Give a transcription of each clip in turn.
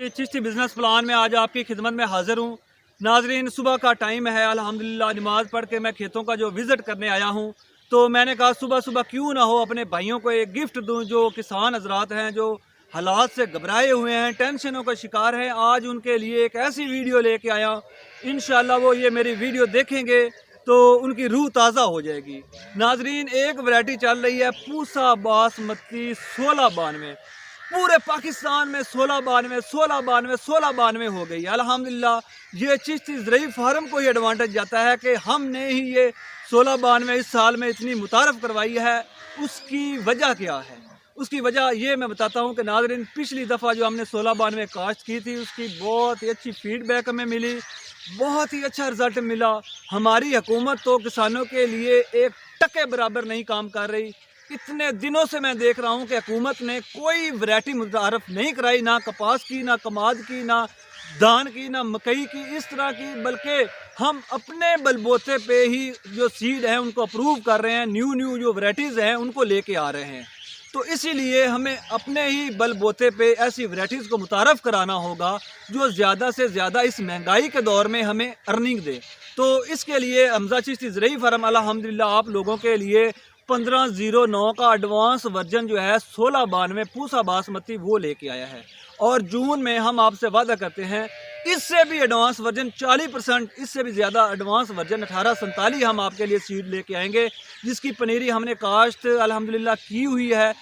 कि Chishti business plan में आज आपकी खिदमत में हाज़िर हूँ। नाज़रीन, सुबह का टाइम है, अल्हम्दुलिल्लाह नमाज़ पढ़ के मैं खेतों का जो विज़िट करने आया हूँ, तो मैंने कहा सुबह सुबह क्यों ना हो अपने भाइयों को एक गिफ्ट दूँ जो किसान हज़रात हैं, जो हालात से घबराए हुए हैं, टेंशनों का शिकार हैं। आज उनके लिए एक ऐसी वीडियो लेके आया हूँ, इंशाअल्लाह वो ये मेरी वीडियो देखेंगे तो उनकी रूह ताज़ा हो जाएगी। नाज़रीन, एक वैरायटी चल रही है पूसा बासमती 1692। पूरे पाकिस्तान में 1692, 1692, 1692 हो गई। अल्हम्दुलिल्लाह, ये चिश्ती ज़रई फार्म को ही एडवांटेज जाता है कि हमने ही ये 1692 इस साल में इतनी मुतारफ़ करवाई है। उसकी वजह क्या है? उसकी वजह ये मैं बताता हूँ कि नाज़रीन, पिछली दफ़ा जो हमने 1692 काश्त की थी उसकी बहुत ही अच्छी फीडबैक हमें मिली, बहुत ही अच्छा रिज़ल्ट मिला। हमारी हुकूमत तो किसानों के लिए एक टके बराबर नहीं काम कर रही। इतने दिनों से मैं देख रहा हूँ कि हुकूमत ने कोई वैरायटी मुतारफ़ नहीं कराई, ना कपास की, ना कमाद की, ना धान की, ना मकई की, इस तरह की। बल्कि हम अपने बलबूते पे ही जो सीड है उनको अप्रूव कर रहे हैं, न्यू न्यू जो वैरायटीज़ हैं उनको लेके आ रहे हैं। तो इसीलिए हमें अपने ही बलबूते पे ऐसी वैरायटीज़ को मुतारफ़ कराना होगा जो ज़्यादा से ज़्यादा इस महंगाई के दौर में हमें अर्निंग दे। तो इसके लिए हमज़ा चिश्ती ज़रई फार्म अल्हम्दुलिल्लाह आप लोगों के लिए 1509 का एडवांस वर्जन जो है 1692 पूसा बासमती वो लेके आया है। और जून में हम आपसे वादा करते हैं इससे भी एडवांस वर्जन 40%, इससे भी ज़्यादा एडवांस वर्जन 1847 हम आपके लिए सीड लेके आएंगे, जिसकी पनीरी हमने काश्त अल्हम्दुलिल्लाह की हुई है।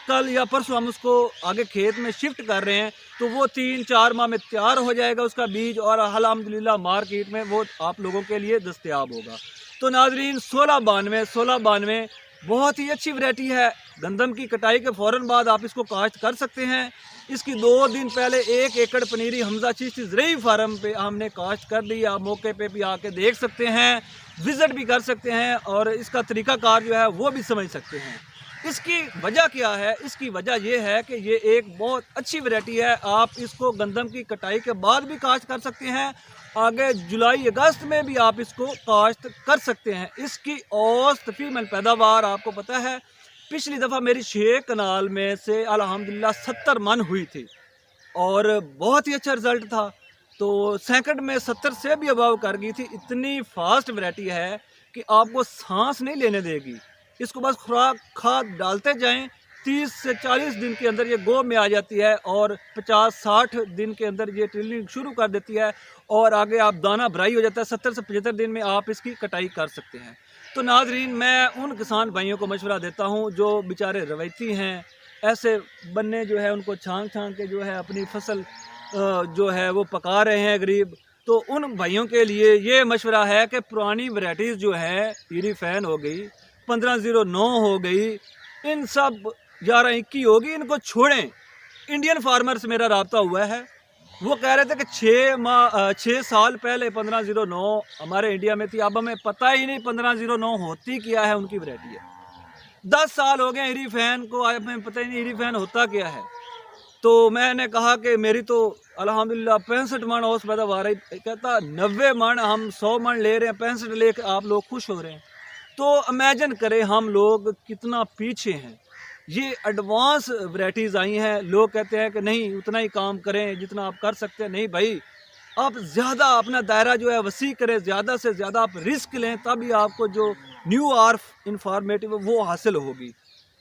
कल या परसों हम उसको आगे खेत में शिफ्ट कर रहे हैं, तो वो 3-4 माह में तैयार हो जाएगा उसका बीज, और अल्हम्दुलिल्लाह मार्केट में वो आप लोगों के लिए दस्तयाब होगा। तो नाजरीन, 1692 बहुत ही अच्छी वैरायटी है। गंदम की कटाई के फ़ौरन बाद आप इसको काश्त कर सकते हैं। इसकी 2 दिन पहले 1 एकड़ पनीरी हमज़ा चिश्ती ज़रई फार्म पे हमने काश्त कर दी। आप मौके पे भी आके देख सकते हैं, विज़िट भी कर सकते हैं और इसका तरीक़ाकार जो है वो भी समझ सकते हैं। इसकी वजह क्या है? इसकी वजह ये है कि ये एक बहुत अच्छी वैरायटी है। आप इसको गंदम की कटाई के बाद भी काश्त कर सकते हैं, आगे जुलाई अगस्त में भी आप इसको काश्त कर सकते हैं। इसकी औसत फीमेल पैदावार आपको पता है, पिछली दफ़ा मेरी 6 कनाल में से अल्हम्दुलिल्लाह 70 मन हुई थी और बहुत ही अच्छा रिज़ल्ट था। तो सेकंड में 70 से भी अबव कर गई थी। इतनी फास्ट वैरायटी है कि आपको सांस नहीं लेने देगी। इसको बस खुराक खाद डालते जाएं, 30 से 40 दिन के अंदर ये गोब में आ जाती है और 50-60 दिन के अंदर ये ट्रिलिंग शुरू कर देती है और आगे आप दाना भराई हो जाता है। 70 से 75 दिन में आप इसकी कटाई कर सकते हैं। तो नाजरीन, मैं उन किसान भाइयों को मशवरा देता हूँ जो बेचारे रवायती हैं, ऐसे बन्ने जो है उनको छांग छांग के जो है अपनी फसल जो है वो पका रहे हैं गरीब। तो उन भाइयों के लिए ये मशवरा है कि पुरानी वैरायटीज़ जो है, ईरी फैन हो गई, 1509 हो गई, इन सब 1121 होगी, इनको छोड़ें। इंडियन फार्मर से मेरा रब्ता हुआ है, वो कह रहे थे कि 6 साल पहले 1509 हमारे इंडिया में थी। अब हमें पता ही नहीं 1509 होती क्या है, उनकी वैरायटी है। 10 साल हो गए ईरी फैन को, हमें पता ही नहीं ईरी फैन होता क्या है। तो मैंने कहा कि मेरी तो अल्हम्दुलिल्लाह 65 मन औसत पैदावार है। कहता 90 मन, हम 100 मन ले रहे हैं, 65 लेकर आप लोग खुश हो रहे हैं। तो इमेजिन करें हम लोग कितना पीछे हैं। ये एडवांस वैरायटीज़ आई हैं, लोग कहते हैं कि नहीं उतना ही काम करें जितना आप कर सकते हैं। नहीं भाई, आप ज़्यादा अपना दायरा जो है वसी करें, ज़्यादा से ज़्यादा आप रिस्क लें, तभी आपको जो न्यू आर्फ इंफॉर्मेटिव वो हासिल होगी।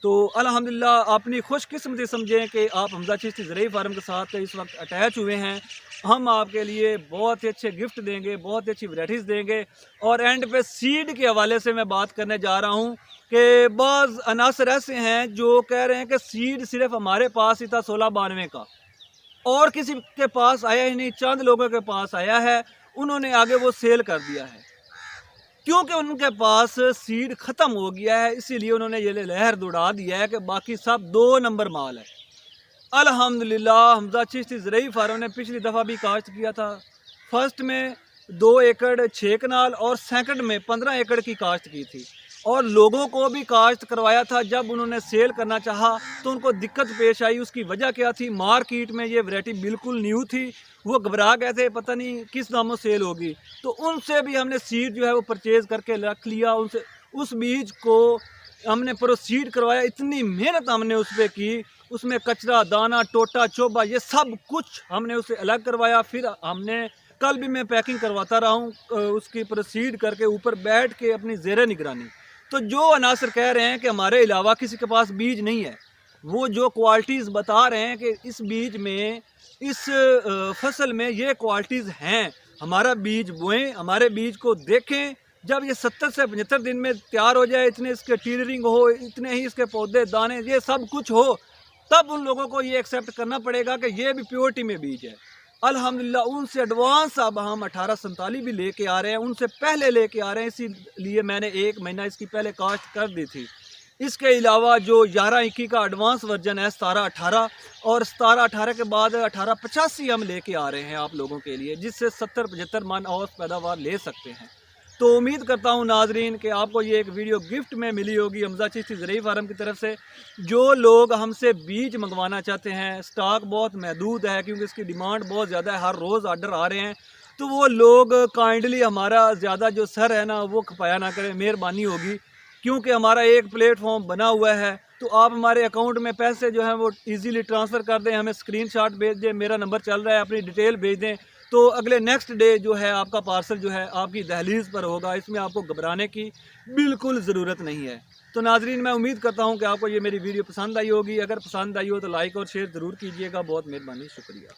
तो अल्हम्दुलिल्लाह अपनी खुशकिस्मती समझें कि आप हमज़ा चिश्ती ज़रई फार्म के साथ इस वक्त अटैच हुए हैं। हम आपके लिए बहुत ही अच्छे गिफ्ट देंगे, बहुत ही अच्छी वैरायटीज़ देंगे। और एंड पे सीड के हवाले से मैं बात करने जा रहा हूँ कि बाज़ अनासर ऐसे हैं जो कह रहे हैं कि सीड सिर्फ हमारे पास ही था 1692 का, और किसी के पास आया ही नहीं, चंद लोगों के पास आया है, उन्होंने आगे वो सेल कर दिया है क्योंकि उनके पास सीड ख़त्म हो गया है। इसीलिए उन्होंने ये लहर दौड़ा दिया है कि बाकी सब 2 नंबर माल है। अल्हम्दुलिल्लाह हमज़ा चिश्ती ज़रई फार्म ने पिछली दफ़ा भी काश्त किया था। फर्स्ट में 2 एकड़ 6 कनाल और सेकंड में 15 एकड़ की काश्त की थी, और लोगों को भी काश्त करवाया था। जब उन्होंने सेल करना चाहा तो उनको दिक्कत पेश आई। उसकी वजह क्या थी? मार्केट में ये वैरायटी बिल्कुल न्यू थी, वो घबरा गए थे, पता नहीं किस दामों सेल होगी। तो उनसे भी हमने सीड जो है वो परचेज़ करके रख लिया। उनसे उस बीज को हमने प्रोसीड करवाया, इतनी मेहनत हमने उस पर की, उसमें कचरा, दाना, टोटा, चोबा ये सब कुछ हमने उसे अलग करवाया। फिर हमने कल भी मैं पैकिंग करवाता रहा हूँ उसकी प्रोसीड करके ऊपर बैठ के अपनी ज़ेरे निगरानी। तो जो अनासर कह रहे हैं कि हमारे अलावा किसी के पास बीज नहीं है, वो जो क्वालिटीज़ बता रहे हैं कि इस बीज में, इस फसल में ये क्वालिटीज़ हैं, हमारा बीज बोएं, हमारे बीज को देखें। जब ये 70 से 75 दिन में तैयार हो जाए, इतने इसके टीडरिंग हो, इतने ही इसके पौधे, दाने, ये सब कुछ हो, तब उन लोगों को ये एक्सेप्ट करना पड़ेगा कि ये भी प्योरिटी में बीज है। अल्हम्दुलिल्लाह उनसे एडवांस अब हम 1847 भी लेके आ रहे हैं, उनसे पहले लेके आ रहे हैं। इसीलिए मैंने 1 महीना इसकी पहले काश्त कर दी थी। इसके अलावा जो 11-21 का एडवांस वर्जन है 17-18, और 17-18 के बाद 18-85 हम लेके आ रहे हैं आप लोगों के लिए, जिससे 70-75 मन औसत पैदावार ले सकते हैं। तो उम्मीद करता हूँ नाजरीन कि आपको ये एक वीडियो गिफ्ट में मिली होगी हमजा चिश्ती ज़रई फार्म की तरफ से। जो लोग हमसे बीज मंगवाना चाहते हैं, स्टॉक बहुत महदूद है क्योंकि इसकी डिमांड बहुत ज़्यादा है, हर रोज़ आर्डर आ रहे हैं, तो वो लोग काइंडली हमारा ज़्यादा जो सर है ना वो खपाया ना करें, मेहरबानी होगी। क्योंकि हमारा एक प्लेटफॉर्म बना हुआ है, तो आप हमारे अकाउंट में पैसे जो हैं वो इजीली ट्रांसफ़र कर दें, हमें स्क्रीनशॉट भेज दें, मेरा नंबर चल रहा है, अपनी डिटेल भेज दें, तो अगले नेक्स्ट डे जो है आपका पार्सल जो है आपकी दहलीज़ पर होगा। इसमें आपको घबराने की बिल्कुल ज़रूरत नहीं है। तो नाजरीन, मैं उम्मीद करता हूँ कि आपको ये मेरी वीडियो पसंद आई होगी। अगर पसंद आई हो तो लाइक और शेयर ज़रूर कीजिएगा। बहुत मेहरबानी, शुक्रिया।